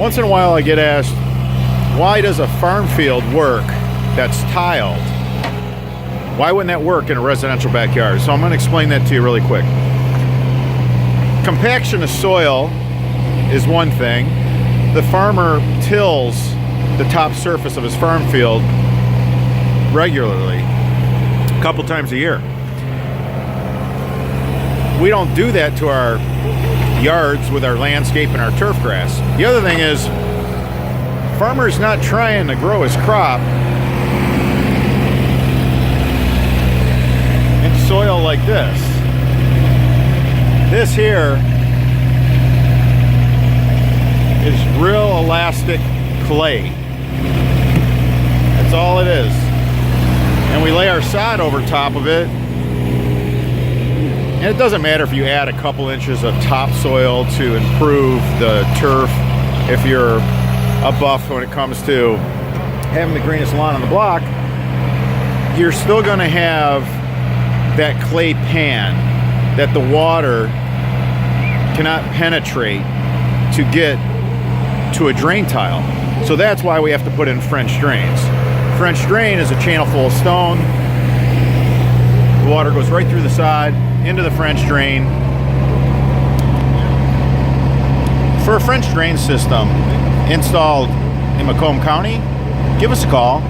Once in a while I get asked, why does a farm field work that's tiled? Why wouldn't that work in a residential backyard? So I'm going to explain that to you really quick. Compaction of soil is one thing. The farmer tills the top surface of his farm field regularly, a couple times a year. We don't do that to our yards with our landscape and our turf grass. The other thing is, farmer's not trying to grow his crop in soil like this. This here is real elastic clay. That's all it is. And we lay our sod over top of it. And it doesn't matter if you add a couple inches of topsoil to improve the turf, if you're a buff when it comes to having the greenest lawn on the block, you're still going to have that clay pan that the water cannot penetrate to get to a drain tile. So that's why we have to put in French drains. French drain is a channel full of stone. The water goes right through the sod into the French drain. For a French drain system installed in Macomb County, give us a call.